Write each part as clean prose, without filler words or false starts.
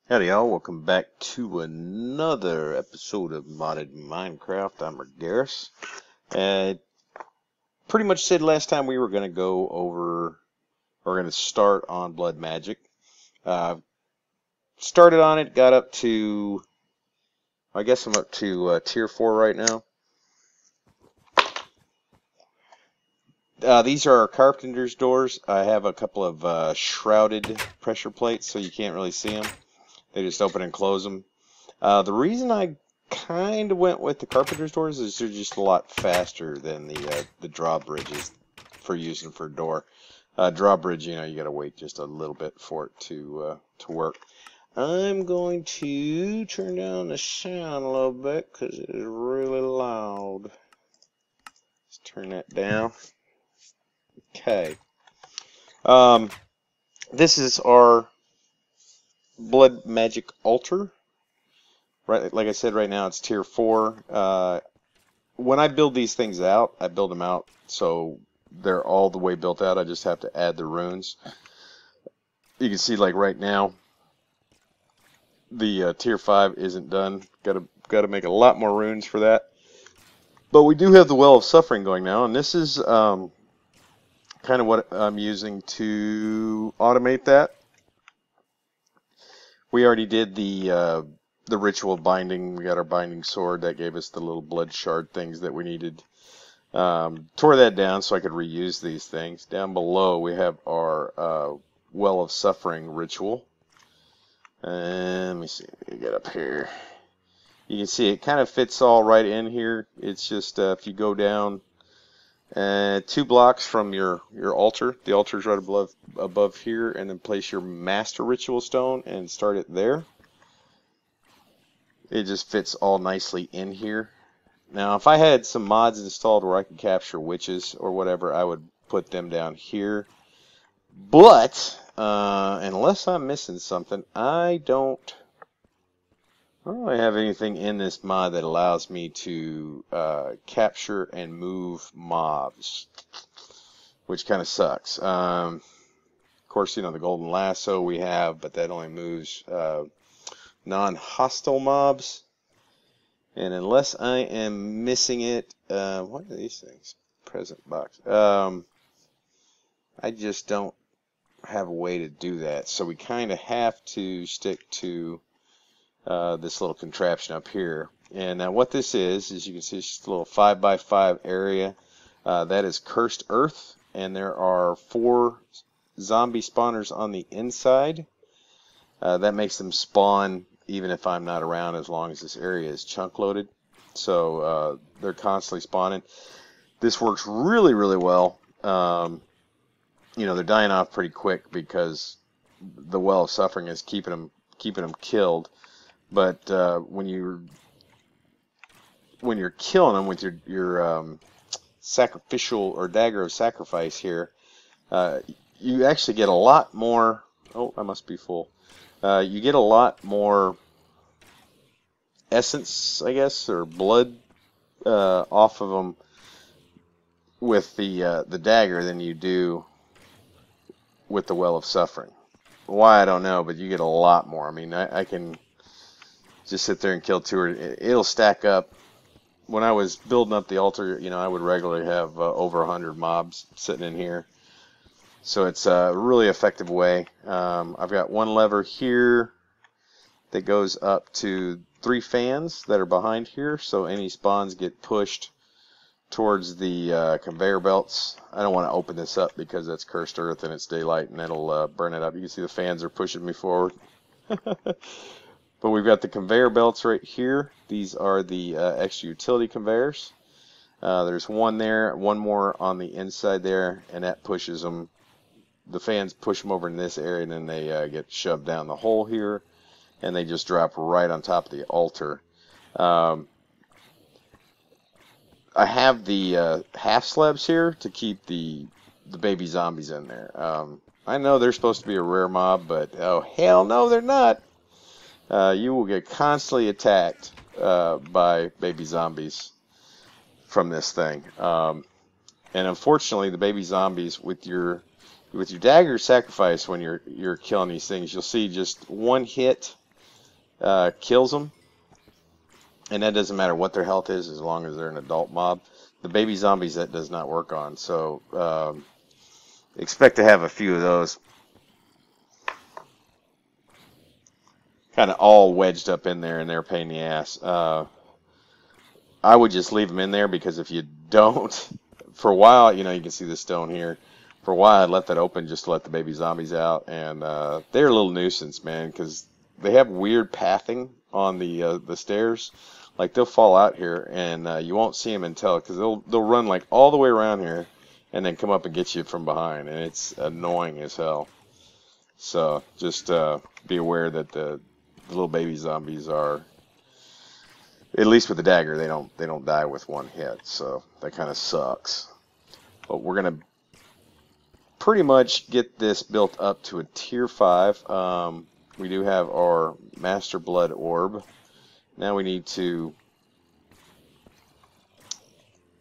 Howdy y'all, welcome back to another episode of Modded Minecraft. I'm Garrus. Pretty much said last time we were going to go over, we're going to start on Blood Magic. Started on it, got up to, I guess I'm up to tier 4 right now. These are our Carpenters doors. I have a couple of shrouded pressure plates so you can't really see them. They just open and close them. The reason I kind of went with the Carpenter's doors is they're just a lot faster than the drawbridges for using for a door. Drawbridge, you know, you got to wait just a little bit for it to work. I'm going to turn down the sound a little bit because it is really loud. Let's turn that down. Okay. This is our Blood Magic altar. Right, like I said, right now it's tier 4. When I build these things out, I build them out so they're all the way built out. I just have to add the runes. You can see, like right now, the tier 5 isn't done. Got to make a lot more runes for that. But we do have the Well of Suffering going now, and this is kind of what I'm using to automate that. We already did the ritual binding. We got our binding sword that gave us the little blood shard things that we needed. Tore that down so I could reuse these things. Down below we have our Well of Suffering ritual. And let me see, get up here. You can see it kind of fits all right in here. It's just if you go down 2 blocks from your altar, the altar is right above here, and then place your master ritual stone and start it there. It just fits all nicely in here. Now, if I had some mods installed where I could capture witches or whatever, I would put them down here. But unless I'm missing something, I don't really have anything in this mod that allows me to capture and move mobs, which kind of sucks. Of course, you know, the golden lasso we have, but that only moves non-hostile mobs. And unless I am missing it, what are these things? Present box. I just don't have a way to do that. So we kind of have to stick to this little contraption up here. And what this is you can see it's just a little 5x5 area. That is cursed earth, and there are 4 zombie spawners on the inside. That makes them spawn even if I'm not around, as long as this area is chunk loaded. So they're constantly spawning. This works really, really well. You know, they're dying off pretty quick because the Well of Suffering is keeping them killed. But when you're killing them with your sacrificial or dagger of sacrifice here, you actually get a lot more. Oh, I must be full. You get a lot more essence, I guess, or blood off of them with the dagger than you do with the Well of Suffering. Why, I don't know, but you get a lot more. I mean, I can just sit there and kill 2, or it'll stack up. When I was building up the altar, you know, I would regularly have over 100 mobs sitting in here. So it's a really effective way. I've got one lever here that goes up to 3 fans that are behind here, so any spawns get pushed towards the conveyor belts. I don't want to open this up because that's cursed earth and it's daylight and that'll burn it up. You can see the fans are pushing me forward. But we've got the conveyor belts right here. These are the extra utility conveyors. There's one there, one more on the inside there, and that pushes them. The fans push them over in this area, and then they get shoved down the hole here, and they just drop right on top of the altar. I have the half slabs here to keep the baby zombies in there. I know they're supposed to be a rare mob, but oh hell no, they're not. You will get constantly attacked by baby zombies from this thing, and unfortunately, the baby zombies with your dagger sacrifice, when you're killing these things, you'll see just one hit kills them. And that doesn't matter what their health is as long as they're an adult mob. The baby zombies, that does not work on. So expect to have a few of those kind of all wedged up in there, and they're a pain in the ass. I would just leave them in there, because if you don't, for a while, you know, you can see the stone here. For a while, I'd let that open just to let the baby zombies out, and they're a little nuisance, man, because they have weird pathing on the stairs. Like, they'll fall out here, and you won't see them until, because they'll run like all the way around here, and then come up and get you from behind, and it's annoying as hell. So just be aware that the little baby zombies are, at least with the dagger, they don't die with one hit, so that kind of sucks. But we're gonna pretty much get this built up to a tier 5. We do have our Master Blood Orb. Now we need to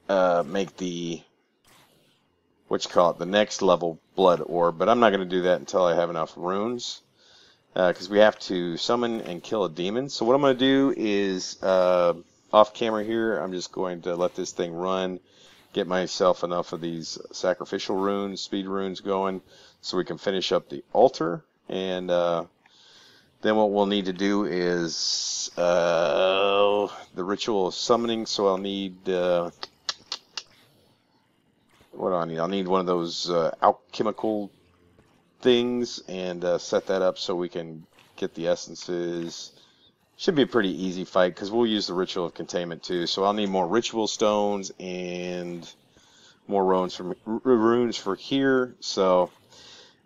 make the, the next level Blood Orb, but I'm not going to do that until I have enough runes, because we have to summon and kill a demon. So what I'm going to do is, off camera here, I'm just going to let this thing run, get myself enough of these sacrificial runes, speed runes going, so we can finish up the altar, and then what we'll need to do is the ritual of summoning. So I'll need, what do I need? I'll need one of those alchemical things, and set that up so we can get the essences. Should be a pretty easy fight, because we'll use the ritual of containment too. So I'll need more ritual stones and more runes for here. So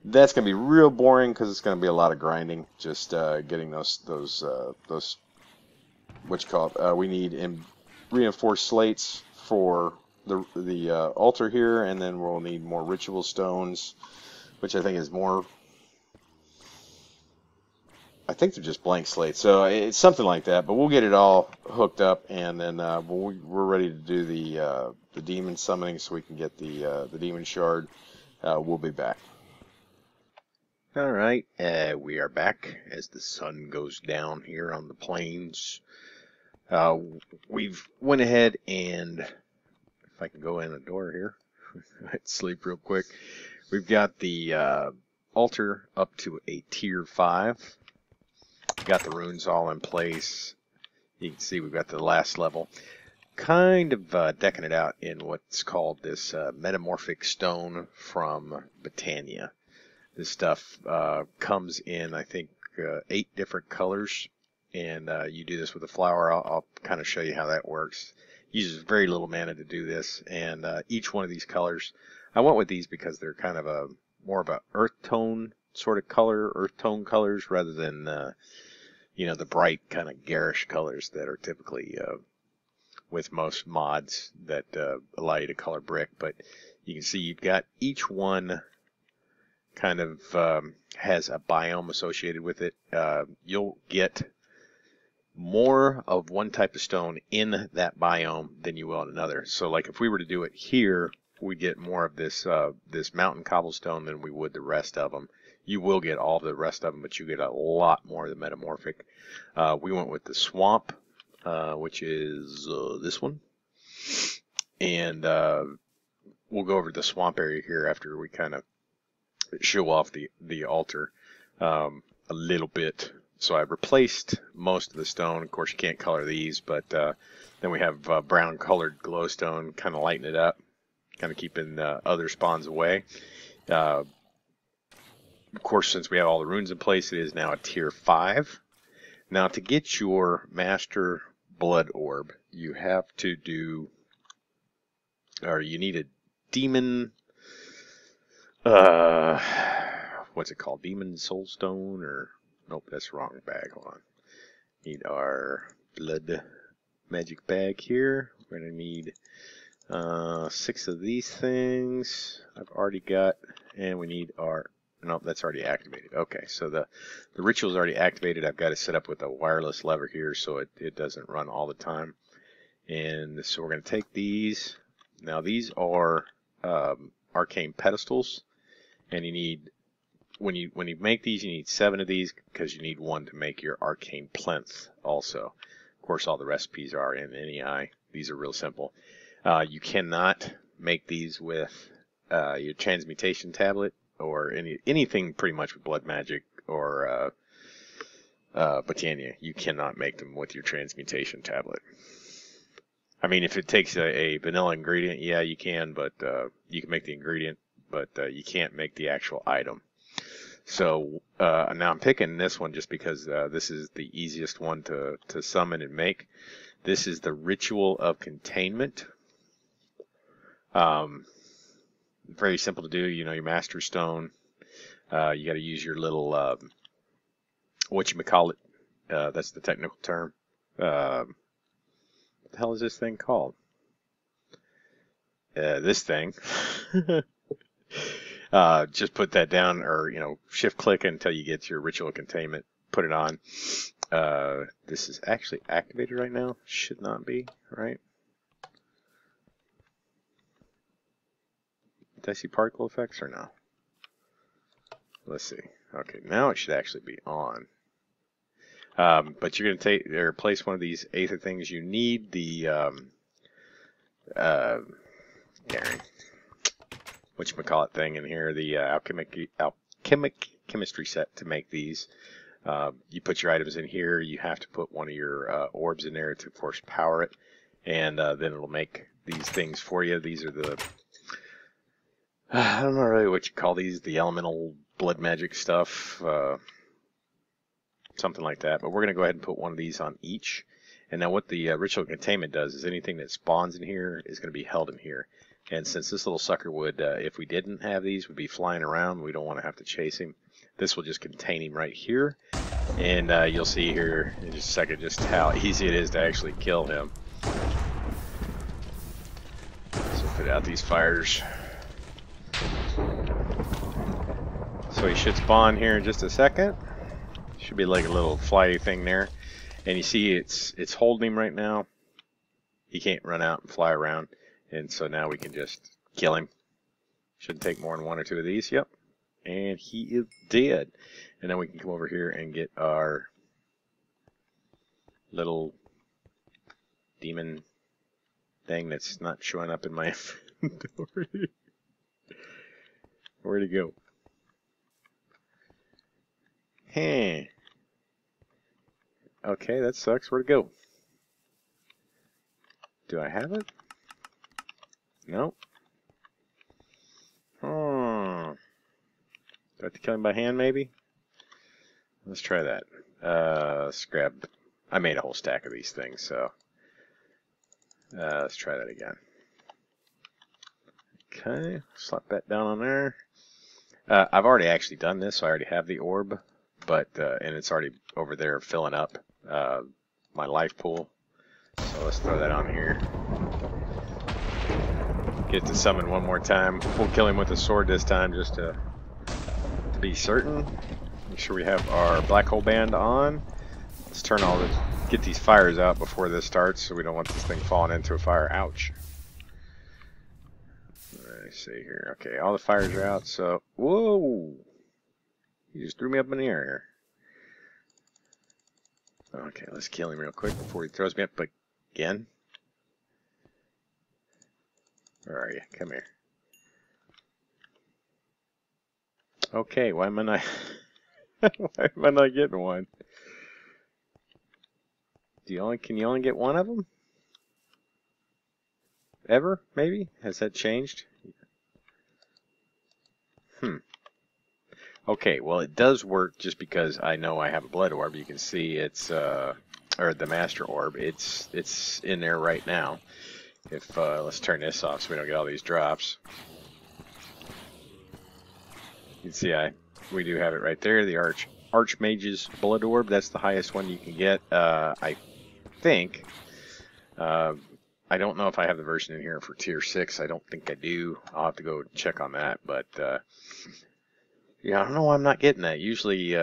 that's going to be real boring, because it's going to be a lot of grinding, just getting those we need reinforced slates for the altar here, and then we'll need more ritual stones, which I think is more, I think they're just blank slates, so it's something like that, but we'll get it all hooked up, and then we're ready to do the demon summoning, so we can get the demon shard. We'll be back. Alright, we are back as the sun goes down here on the plains. We've went ahead and, if I can go in a door here, I'd sleep real quick. We've got the altar up to a tier 5. Got the runes all in place. You can see we've got the last level. Kind of decking it out in what's called this metamorphic stone from Botania. This stuff comes in, I think, 8 different colors, and you do this with a flower. I'll kind of show you how that works. Uses very little mana to do this, and each one of these colors, I went with these because they're kind of more of a earth tone sort of color, earth tone colors, rather than the bright kind of garish colors that are typically with most mods that allow you to color brick. But you can see you've got each one kind of has a biome associated with it. You'll get more of one type of stone in that biome than you will in another. So like if we were to do it here, we get more of this this mountain cobblestone than we would the rest of them. You will get all the rest of them, but you get a lot more of the metamorphic. We went with the swamp, which is this one, and we'll go over the swamp area here after we kind of show off the altar a little bit. So I replaced most of the stone. Of course, you can't color these, but then we have brown colored glowstone, kind of lighten it up, kind of keeping other spawns away. Of course, since we have all the runes in place, it is now a tier 5. Now, to get your Master Blood Orb, you have to do, or you need a demon, what's it called? Demon Soulstone, or, nope, that's the wrong bag. Hold on. Need our blood magic bag here. We're going to need 6 of these things I've already got, and we need our, nope, that's already activated. Okay, so the ritual is already activated. I've got it set up with a wireless lever here so it doesn't run all the time. And so we're going to take these. Now these are arcane pedestals, and you need when you make these, you need 7 of these because you need 1 to make your arcane plinth also. Of course, all the recipes are in NEI. These are real simple. You cannot make these with your transmutation tablet or anything pretty much with blood magic or Botania. You cannot make them with your transmutation tablet. I mean, if it takes a vanilla ingredient, yeah, you can, but you can make the ingredient, but you can't make the actual item. So now I'm picking this one just because this is the easiest one to summon and make. This is the Ritual of Containment. Very simple to do. You know, your Master Stone. You got to use your little whatchamacallit. That's the technical term. What the hell is this thing called? This thing. Just put that down, or shift click until you get your Ritual of Containment. Put it on. This is actually activated right now. Should not be, right? Did I see particle effects or no? Let's see. Okay, now it should actually be on. But you're going to take or replace one of these aether things. You need the whatchamacallit thing in here, the alchemic chemistry set to make these. You put your items in here. You have to put one of your orbs in there to force power it, and then it'll make these things for you. These are the I don't know really what you call these, the elemental blood magic stuff, something like that. But we're going to go ahead and put one of these on each. And now what the Ritual Containment does is anything that spawns in here is going to be held in here. And since this little sucker would, if we didn't have these, would be flying around, we don't want to have to chase him. This will just contain him right here. And you'll see here in just a second just how easy it is to actually kill him. So put out these fires. So he should spawn here in just a second. Should be like a little flighty thing there. And you see it's holding him right now. He can't run out and fly around. And so now we can just kill him. Shouldn't take more than 1 or 2 of these. Yep. And he is dead. And then we can come over here and get our little demon thing that's not showing up in my inventory. Where'd he go? Hey. Okay, that sucks. Where'd it go? Do I have it? Nope. Do I have to kill him by hand, maybe? Let's try that. Let's grab... I made a whole stack of these things, so... let's try that again. Okay, slap that down on there. I've already actually done this, so I already have the orb, but and it's already over there filling up my life pool. So let's throw that on here. Get to summon one more time. We'll kill him with a sword this time, just to be certain. Make sure we have our black hole band on. Let's turn all this, get these fires out before this starts, so we don't want this thing falling into a fire. Ouch. Let's see here. Okay, all the fires are out, so... Whoa! You just threw me up in the air here. Okay, let's kill him real quick before he throws me up again. Where are you? Come here. Okay, why am I not... why am I not getting one? Can you only get one of them? Ever? Maybe? Has that changed? Okay, well it does work just because I know I have a blood orb. You can see it's or the master orb. It's in there right now. If let's turn this off so we don't get all these drops. You can see we do have it right there. The Archmage's blood orb. That's the highest one you can get. I think. I don't know if I have the version in here for tier 6. I don't think I do. I'll have to go check on that. But yeah, I don't know why I'm not getting that. Usually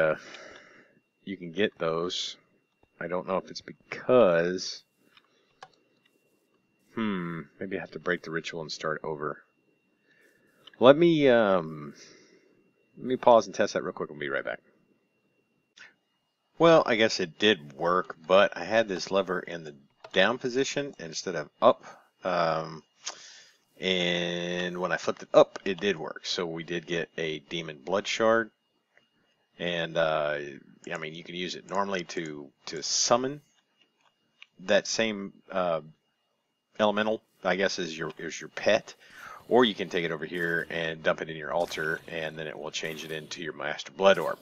you can get those. I don't know if it's because... maybe I have to break the ritual and start over. Let me Let me pause and test that real quick. We'll be right back. Well, I guess it did work, but I had this lever in the down position instead of up. And when I flipped it up, it did work. So we did get a demon blood shard. And I mean, you can use it normally to summon that same elemental, I guess, is your pet, or you can take it over here and dump it in your altar, and then it will change it into your master blood orb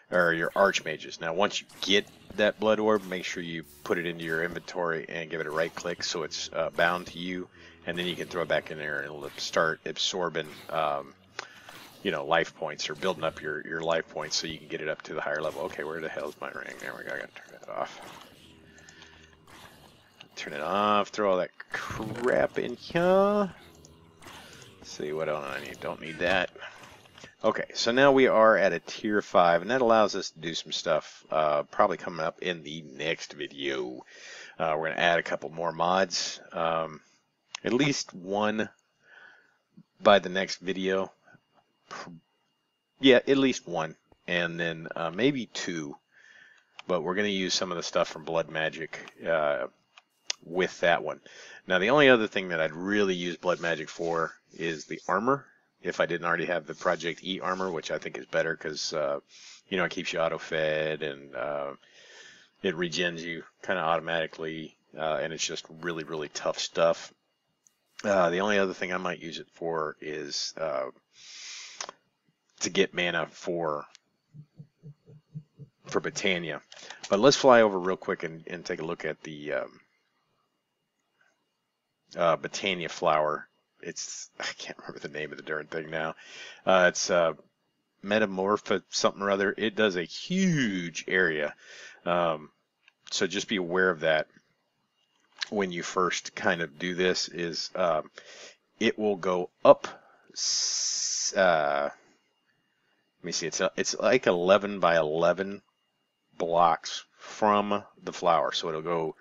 or your archmages. Now, once you get that blood orb, make sure you put it into your inventory and give it a right click so it's bound to you, and then you can throw it back in there and it'll start absorbing you know, life points, or building up your life points so you can get it up to the higher level. Okay, where the hell is my ring? There we go. I gotta turn it off. Turn it off. Throw all that crap in here. Let's see, what do I need? Don't need that. Okay, so now we are at a tier 5, and that allows us to do some stuff probably coming up in the next video. We're going to add a couple more mods. At least one by the next video. Yeah, at least one, and then maybe 2, but we're going to use some of the stuff from Blood Magic with that one. Now, the only other thing that I'd really use Blood Magic for is the armor, if I didn't already have the Project E armor, which I think is better because, you know, it keeps you auto-fed, and it regens you kind of automatically, and it's just really, really tough stuff. The only other thing I might use it for is to get mana for Botania. But let's fly over real quick and take a look at the Botania flower. It's, I can't remember the name of the darn thing now. It's Metamorpha something or other. It does a huge area. So just be aware of that when you first kind of do this. Is it will go up. Let me see. It's like 11 by 11 blocks from the flower. So it'll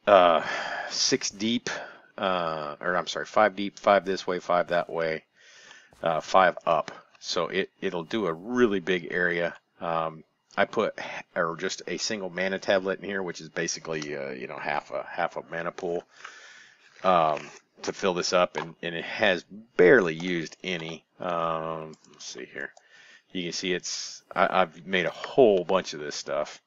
go 6 deep. Or I'm sorry, 5 deep, 5 this way, 5 that way, 5 up. So it'll do a really big area. I put just a single mana tablet in here, which is basically you know, half a mana pool, to fill this up, and it has barely used any. Let's see here. You can see I've made a whole bunch of this stuff.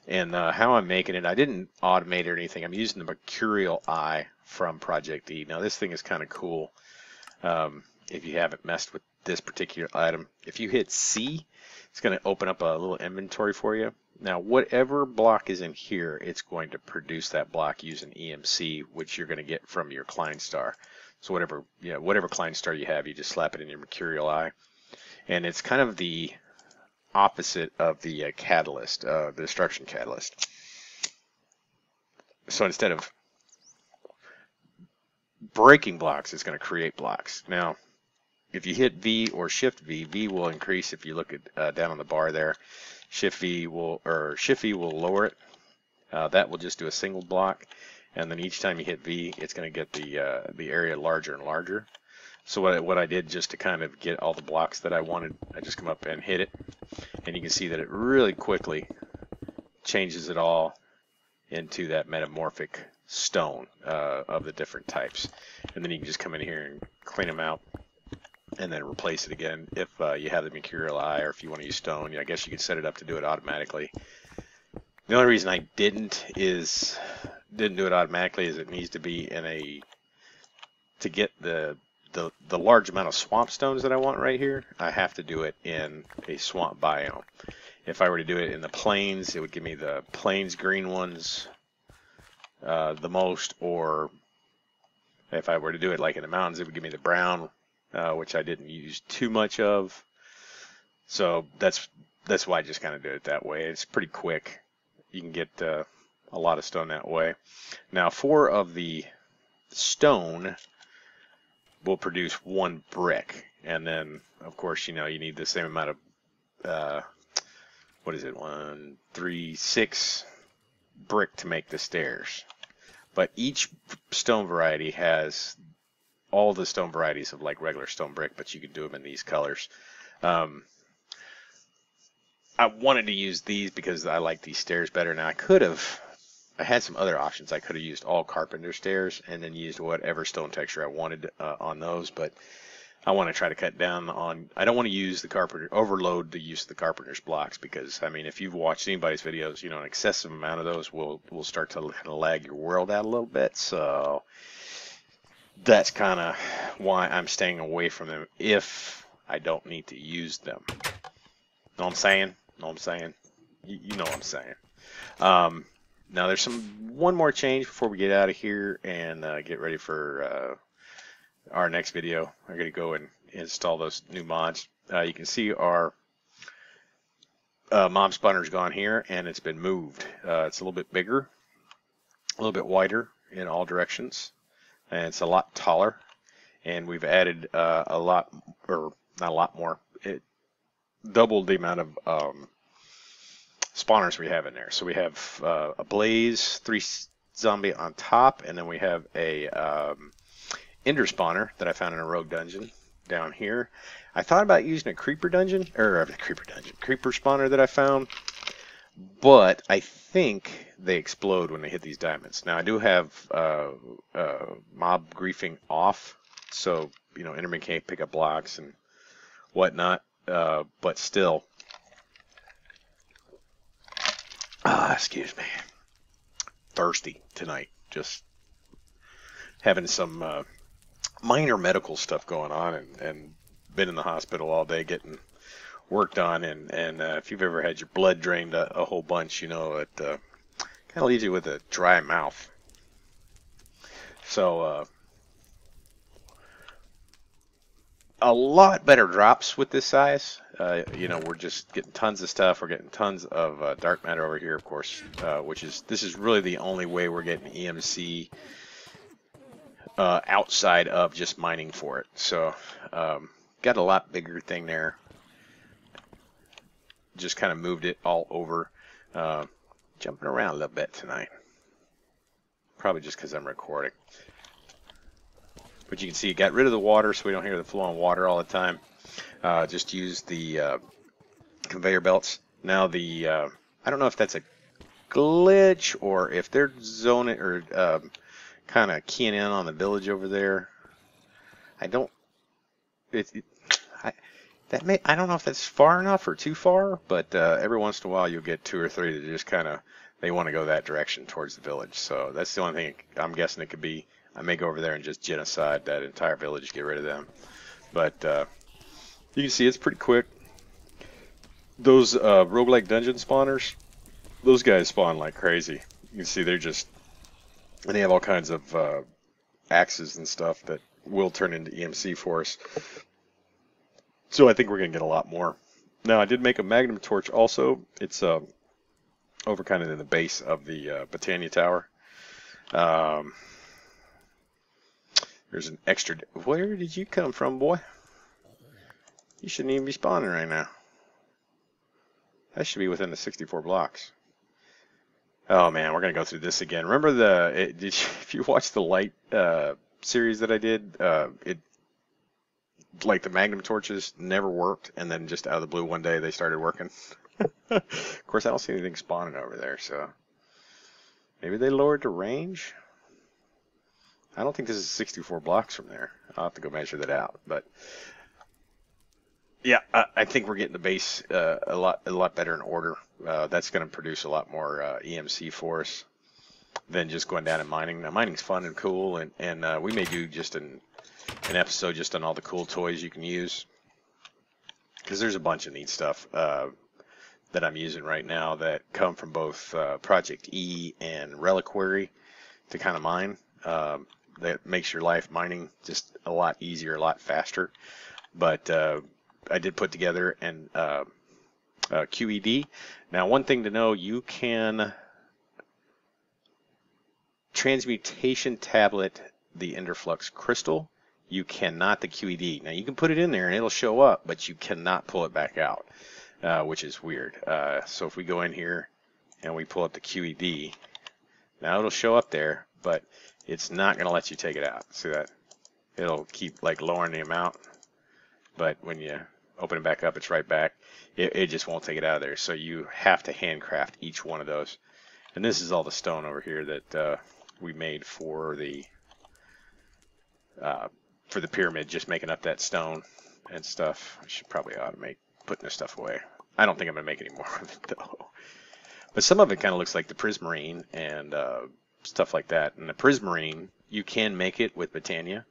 And how I'm making it, I didn't automate or anything. I'm using the Mercurial Eye from Project E. Now, this thing is kind of cool. If you haven't messed with this particular item, if you hit C, it's going to open up a little inventory for you. Now, whatever block is in here, it's going to produce that block using EMC, which you're going to get from your Klein Star. So whatever Klein Star you have, you just slap it in your Mercurial Eye. And it's kind of the opposite of the catalyst, the destruction catalyst. So instead of breaking blocks, it's going to create blocks. Now, if you hit V or Shift V, V will increase. If you look at down on the bar there, Shift V will lower it. That will just do a single block, and then each time you hit V, it's going to get the area larger and larger. So what I did, just to kind of get all the blocks that I wanted, I just come up and hit it, and you can see that it really quickly changes it all into that metamorphic stone of the different types. And then you can just come in here and clean them out, and then replace it again if you have the Mercurial Eye, or if you want to use stone. I guess you could set it up to do it automatically. The only reason I didn't do it automatically is it needs to be in to get the large amount of swamp stones that I want right here, I have to do it in a swamp biome. If I were to do it in the plains, it would give me the plains green ones the most, or if I were to do it like in the mountains, it would give me the brown, which I didn't use too much of. So that's why I just kind of did it that way. It's pretty quick. You can get a lot of stone that way. Now, 4 of the stone will produce 1 brick, and then of course, you know, you need the same amount of what is it, 1, 3, 6 brick to make the stairs. But each stone variety has all the stone varieties of like regular stone brick, but you can do them in these colors. Um, I wanted to use these because I like these stairs better. Now I had some other options. I could have used all Carpenter stairs and then used whatever stone texture I wanted on those, but I want to try to cut down on. I don't want to use overload the use of the Carpenter's blocks because I mean, if you've watched anybody's videos, you know, an excessive amount of those will start to kind of lag your world out a little bit. So that's kind of why I'm staying away from them if I don't need to use them. Know what I'm saying? Know what I'm saying? You know what I'm saying. Now there's one more change before we get out of here and get ready for our next video. I'm going to go and install those new mods. You can see our mob spawner's gone here and it's been moved. It's a little bit bigger, a little bit wider in all directions, and it's a lot taller. And we've added a lot, or not a lot more. It doubled the amount of spawners we have in there. So we have a blaze, 3 zombie on top, and then we have a ender spawner that I found in a rogue dungeon down here. I thought about using a creeper spawner that I found, but I think they explode when they hit these diamonds. Now I do have mob griefing off, so you know enderman can't pick up blocks and whatnot, but still. Excuse me. Thirsty tonight. Just having some minor medical stuff going on and been in the hospital all day getting worked on. And if you've ever had your blood drained a whole bunch, you know, it kind of leaves you with a dry mouth. So a lot better drops with this size. You know, we're just getting tons of stuff. We're getting tons of dark matter over here, of course, this is really the only way we're getting EMC outside of just mining for it. So got a lot bigger thing there. Just kind of moved it all over. Jumping around a little bit tonight. Probably just because I'm recording. But you can see it got rid of the water so we don't hear the flowing water all the time. Just use the conveyor belts. Now I don't know if that's a glitch or if they're zoning or kind of keying in on the village over there. I don't know if that's far enough or too far, but every once in a while you'll get 2 or 3 that just kind of they want to go that direction towards the village. So that's the only thing I'm guessing it could be. I may go over there and just genocide that entire village, get rid of them. But you can see it's pretty quick. Those roguelike dungeon spawners, those guys spawn like crazy. You can see and they have all kinds of axes and stuff that will turn into EMC for us. So I think we're going to get a lot more. Now I did make a magnum torch also. It's over kind of in the base of the Botania tower. There's an extra. Where did you come from, boy? You shouldn't even be spawning right now. That should be within the 64 blocks. Oh man, we're gonna go through this again. Remember if you watch the light series that I did, like the magnum torches never worked, and then just out of the blue one day they started working. Of course, I don't see anything spawning over there, so maybe they lowered the range. I don't think this is 64 blocks from there. I'll have to go measure that out. But yeah, I think we're getting the base a lot better in order. That's going to produce a lot more EMC for us than just going down and mining. Now, mining's fun and cool, and we may do just an episode just on all the cool toys you can use, because there's a bunch of neat stuff that I'm using right now that come from both Project E and Reliquary to kind of mine. That makes your life mining just a lot easier, a lot faster. But I did put together an QED. Now, one thing to know, you can transmutation tablet the Enderflux crystal. You cannot the QED. Now, you can put it in there and it'll show up, but you cannot pull it back out, which is weird. So if we go in here and we pull up the QED, now it'll show up there, but it's not going to let you take it out. See that? It'll keep like lowering the amount. But when you open it back up, it's right back. It just won't take it out of there. So you have to handcraft each one of those. And this is all the stone over here that we made for the pyramid, just making up that stone and stuff. I should probably automate putting this stuff away. I don't think I'm going to make any more of it, though. But some of it kind of looks like the prismarine and stuff like that. And the prismarine, you can make it with Botania,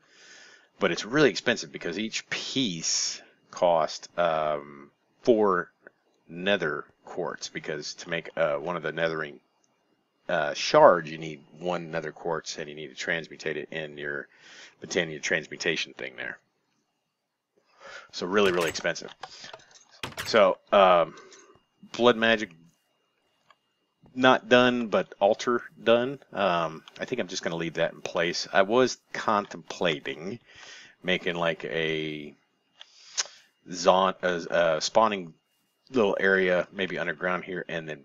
but it's really expensive because each piece costs 4 nether quartz, because to make one of the nethering shards, you need 1 nether quartz, and you need to transmutate it in your Botania transmutation thing there. So really, really expensive. So blood magic not done, but altar done. I think I'm just going to leave that in place. I was contemplating making like a spawning little area, maybe underground here, and then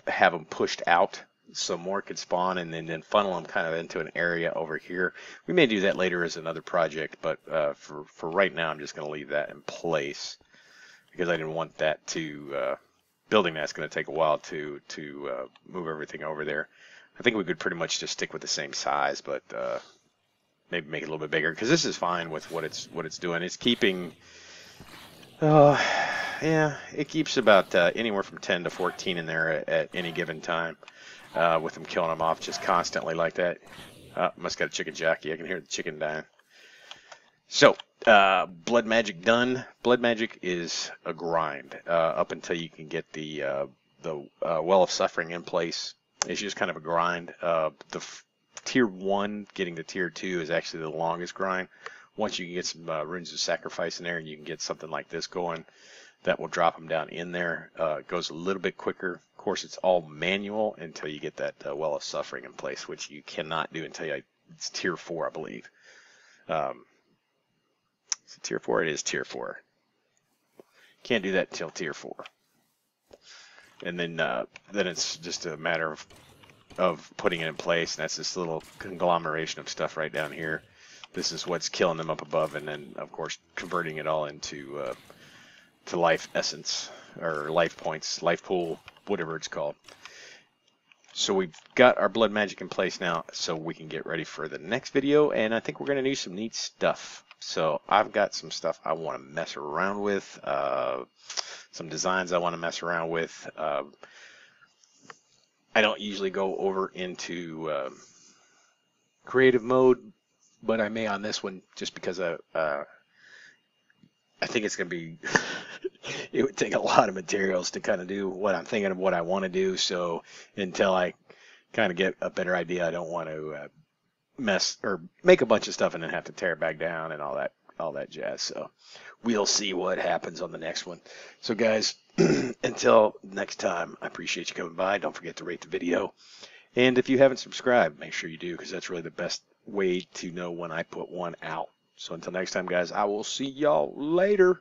have them pushed out so more could spawn, and then funnel them kind of into an area over here. We may do that later as another project, but for right now, I'm just going to leave that in place because I didn't want that to building that's going to take a while to move everything over there. I think we could pretty much just stick with the same size, but maybe make it a little bit bigger, because this is fine with what it's doing. It's keeping, yeah, it keeps about anywhere from 10 to 14 in there at any given time, with them killing them off just constantly like that. Must got a chicken jockey. I can hear the chicken dying. So, blood magic done. Blood magic is a grind up until you can get the well of suffering in place. It's just kind of a grind. Tier 1 getting to tier 2 is actually the longest grind. Once you can get some runes of sacrifice in there, and you can get something like this going, that will drop them down in there. It goes a little bit quicker. Of course, it's all manual until you get that well of suffering in place, which you cannot do until it's tier 4, I believe. So tier 4, it is tier 4. Can't do that until tier 4. And then it's just a matter of putting it in place. And that's this little conglomeration of stuff right down here. This is what's killing them up above, and then of course converting it all into to life essence, or life points, life pool, whatever it's called. So we've got our blood magic in place now, so we can get ready for the next video, and I think we're going to do some neat stuff. So I've got some stuff I want to mess around with, some designs I want to mess around with. I don't usually go over into creative mode, but I may on this one, just because I think it's going to be, it would take a lot of materials to kind of do what I'm thinking of what I want to do. So until I kind of get a better idea, I don't want to mess or make a bunch of stuff and then have to tear it back down and all that jazz. So we'll see what happens on the next one. So guys, until next time, I appreciate you coming by. Don't forget to rate the video. And if you haven't subscribed, make sure you do, because that's really the best way to know when I put one out. So until next time, guys, I will see y'all later.